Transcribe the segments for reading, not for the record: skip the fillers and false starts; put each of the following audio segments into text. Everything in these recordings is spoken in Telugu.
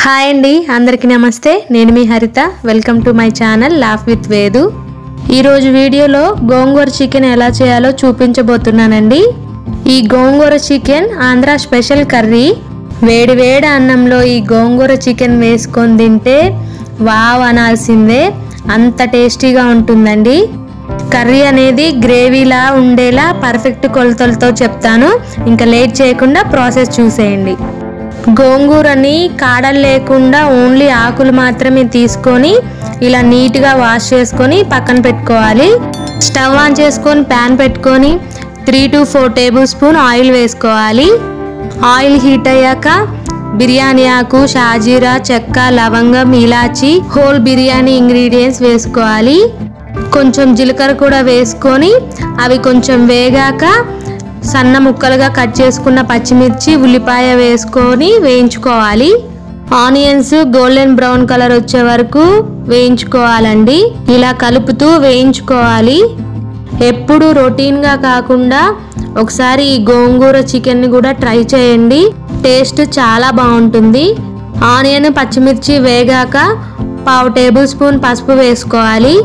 హాయ్ అండి, అందరికీ నమస్తే. నేను మీ హరిత. Welcome to my channel laugh with Vedu. ఈరోజు వీడియోలో గోంగూర చికెన్ ఎలా చేయాలో చూపించబోతున్నానండి. ఈ గోంగూర చికెన్ ఆంధ్ర స్పెషల్ కర్రీ. వేడి వేడి అన్నంలో ఈ గోంగూర చికెన్ వేసుకొని తింటే వావ్ అనాల్సిందే, అంత టేస్టీగా ఉంటుందండి. కర్రీ అనేది గ్రేవీలా ఉండేలా పర్ఫెక్ట్ కొలతలతో చెప్తాను. ఇంకా లేట్ చేయకుండా ప్రాసెస్ చూసేయండి. గోంగూరని కాడలు లేకుండా ఓన్లీ ఆకులు మాత్రమే తీసుకొని ఇలా నీట్గా వాష్ చేసుకొని పక్కన పెట్టుకోవాలి. స్టవ్ ఆన్ చేసుకొని ప్యాన్ పెట్టుకొని 3 to 4 టేబుల్ స్పూన్ ఆయిల్ వేసుకోవాలి. ఆయిల్ హీట్ అయ్యాక బిర్యానీ ఆకు, షాజీరా, చెక్క, లవంగం, ఇలాచి, హోల్ బిర్యానీ ఇంగ్రీడియంట్స్ వేసుకోవాలి. కొంచెం జీలకర్ర కూడా వేసుకొని అవి కొంచెం వేగాక సన్న ముక్కలుగా కట్ చేసుకున్న పచ్చిమిర్చి, ఉల్లిపాయ వేసుకొని వేయించుకోవాలి. ఆనియన్స్ గోల్డెన్ బ్రౌన్ కలర్ వచ్చే వరకు వేయించుకోవాలండి. ఇలా కలుపుతూ వేయించుకోవాలి. ఎప్పుడు రొటీన్గా కాకుండా ఒకసారి ఈ గోంగూర చికెన్ని కూడా ట్రై చేయండి. టేస్ట్ చాలా బాగుంటుంది. ఆనియన్, పచ్చిమిర్చి వేగాక 1/2 టేబుల్ స్పూన్ పసుపు వేసుకోవాలి.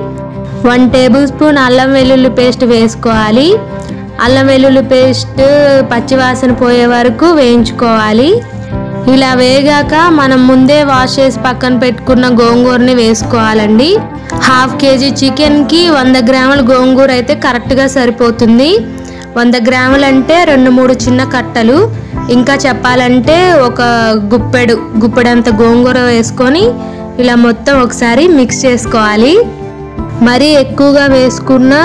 1 టేబుల్ స్పూన్ అల్లం వెల్లుల్లి పేస్ట్ వేసుకోవాలి. అల్లం వెల్లుల్లి పేస్ట్ పచ్చివాసన పోయే వరకు వేయించుకోవాలి. ఇలా వేగాక మనం ముందే వాష్ చేసి పక్కన పెట్టుకున్న గోంగూరని వేసుకోవాలండి. 1/2 kg చికెన్కి 100 గ్రాముల గోంగూర అయితే కరెక్ట్గా సరిపోతుంది. 100 గ్రాములు అంటే 2-3 చిన్న కట్టలు. ఇంకా చెప్పాలంటే ఒక గుప్పెడంత గోంగూర వేసుకొని ఇలా మొత్తం ఒకసారి మిక్స్ చేసుకోవాలి. మరీ ఎక్కువగా వేసుకున్న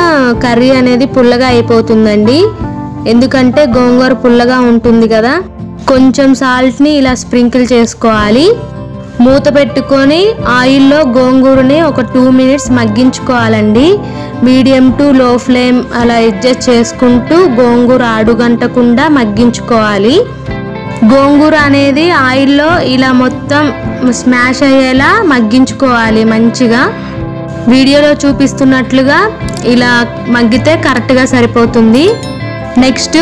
కర్రీ అనేది పుల్లగా అయిపోతుందండి. ఎందుకంటే గోంగూర పుల్లగా ఉంటుంది కదా. కొంచెం సాల్ట్ని ఇలా స్ప్రింకిల్ చేసుకోవాలి. మూత పెట్టుకొని ఆయిల్లో గోంగూరని ఒక 2 minutes మగ్గించుకోవాలండి. మీడియం టు లో ఫ్లేమ్ అలా అడ్జస్ట్ చేసుకుంటూ గోంగూర అడుగంటకుండా మగ్గించుకోవాలి. గోంగూర అనేది ఆయిల్లో ఇలా మొత్తం స్మాష్ అయ్యేలా మగ్గించుకోవాలి మంచిగా. వీడియోలో చూపిస్తున్నట్లుగా ఇలా మగ్గితే కరెక్ట్గా సరిపోతుంది. నెక్స్ట్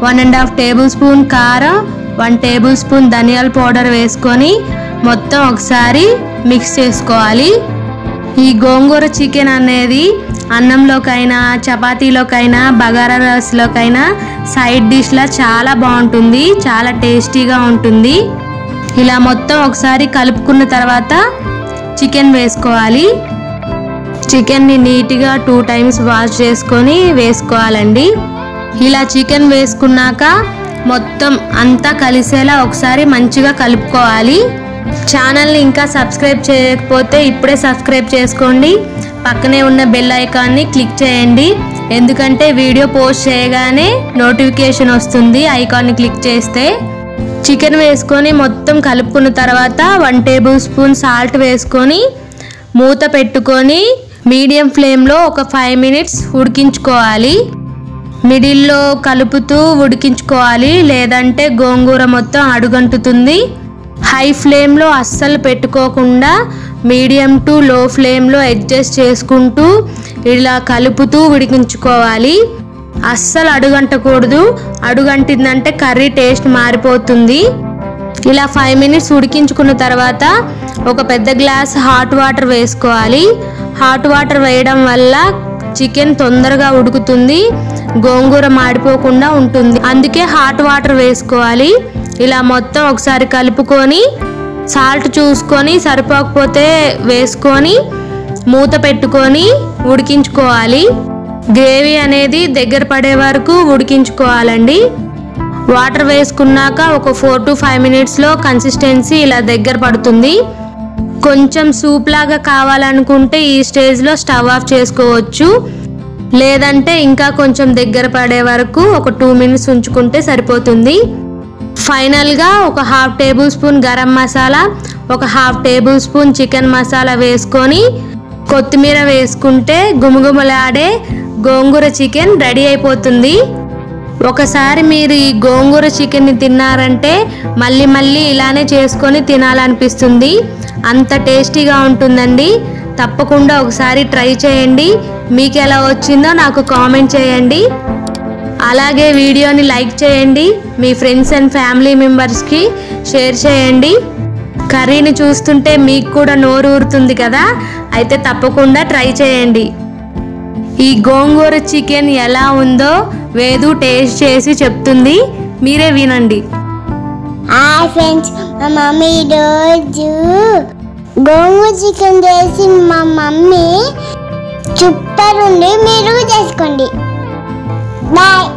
1.5 టేబుల్ స్పూన్ కారం, 1 టేబుల్ స్పూన్ ధనియాల పౌడర్ వేసుకొని మొత్తం ఒకసారి మిక్స్ చేసుకోవాలి. ఈ గోంగూర చికెన్ అనేది అన్నంలోకైనా, చపాతీలోకైనా, బగారా రైస్లోకైనా సైడ్ డిష్లా చాలా బాగుంటుంది. చాలా టేస్టీగా ఉంటుంది. ఇలా మొత్తం ఒకసారి కలుపుకున్న తర్వాత చికెన్ వేసుకోవాలి. చికెన్ని నీట్గా 2 times వాష్ చేసుకొని వేసుకోవాలండి. ఇలా చికెన్ వేసుకున్నాక మొత్తం అంతా కలిసేలా ఒకసారి మంచిగా కలుపుకోవాలి. ఛానల్ని ఇంకా సబ్స్క్రైబ్ చేయకపోతే ఇప్పుడే సబ్స్క్రైబ్ చేసుకోండి. పక్కనే ఉన్న బెల్ ఐకాన్ని క్లిక్ చేయండి. ఎందుకంటే వీడియో పోస్ట్ చేయగానే నోటిఫికేషన్ వస్తుంది ఐకాన్ని క్లిక్ చేస్తే. చికెన్ వేసుకొని మొత్తం కలుపుకున్న తర్వాత 1 టేబుల్ స్పూన్ సాల్ట్ వేసుకొని మూత పెట్టుకొని మీడియం ఫ్లేమ్లో ఒక 5 minutes ఉడికించుకోవాలి. మిడిల్లో కలుపుతూ ఉడికించుకోవాలి, లేదంటే గోంగూర మొత్తం అడుగంటుతుంది. హై ఫ్లేమ్లో అస్సలు పెట్టుకోకుండా మీడియం టు లో ఫ్లేమ్లో అడ్జస్ట్ చేసుకుంటూ ఇలా కలుపుతూ ఉడికించుకోవాలి. అస్సలు అడుగంటకూడదు. అడుగంటిందంటే కర్రీ టేస్ట్ మారిపోతుంది. ఇలా 5 minutes ఉడికించుకున్న తర్వాత ఒక పెద్ద గ్లాస్ హాట్ వాటర్ వేసుకోవాలి. హాట్ వాటర్ వేయడం వల్ల చికెన్ తొందరగా ఉడుకుతుంది, గోంగూర మాడిపోకుండా ఉంటుంది. అందుకే హాట్ వాటర్ వేసుకోవాలి. ఇలా మొత్తం ఒకసారి కలుపుకొని సాల్ట్ చూసుకొని సరిపోకపోతే వేసుకొని మూత పెట్టుకొని ఉడికించుకోవాలి. గ్రేవీ అనేది దగ్గర పడే వరకు ఉడికించుకోవాలండి. వాటర్ వేసుకున్నాక ఒక 4 to 5 minutesలో కన్సిస్టెన్సీ ఇలా దగ్గర పడుతుంది. కొంచెం సూప్ లాగా కావాలనుకుంటే ఈ స్టేజ్లో స్టవ్ ఆఫ్ చేసుకోవచ్చు. లేదంటే ఇంకా కొంచెం దగ్గర పడే వరకు ఒక 2 minutes ఉంచుకుంటే సరిపోతుంది. ఫైనల్గా ఒక 1/2 టేబుల్ స్పూన్ గరం మసాలా, ఒక 1/2 టేబుల్ స్పూన్ చికెన్ మసాలా వేసుకొని కొత్తిమీర వేసుకుంటే గుమగుమలాడే గోంగూర చికెన్ రెడీ అయిపోతుంది. ఒకసారి మీరు ఈ గోంగూర చికెన్ని తిన్నారంటే మళ్ళీ మళ్ళీ ఇలానే చేసుకొని తినాలనిపిస్తుంది. అంత టేస్టీగా ఉంటుందండి. తప్పకుండా ఒకసారి ట్రై చేయండి. మీకు ఎలా వచ్చిందో నాకు కామెంట్ చేయండి. అలాగే వీడియోని లైక్ చేయండి. మీ ఫ్రెండ్స్ అండ్ ఫ్యామిలీ మెంబర్స్కి షేర్ చేయండి. కర్రీని చూస్తుంటే మీకు కూడా నోరు ఊరుతుంది కదా, అయితే తప్పకుండా ట్రై చేయండి. ఈ గోంగూర చికెన్ ఎలా ఉందో వేదు టేస్ట్ చేసి చెప్తుంది, మీరే వినండి. హాయ్ ఫ్రెండ్స్, మా మమ్మీ ఈరోజు గోంగూర చికెన్ చేసి మా మమ్మీ సూపర్ ఉంది, మీరు చేసుకోండి. బాయ్.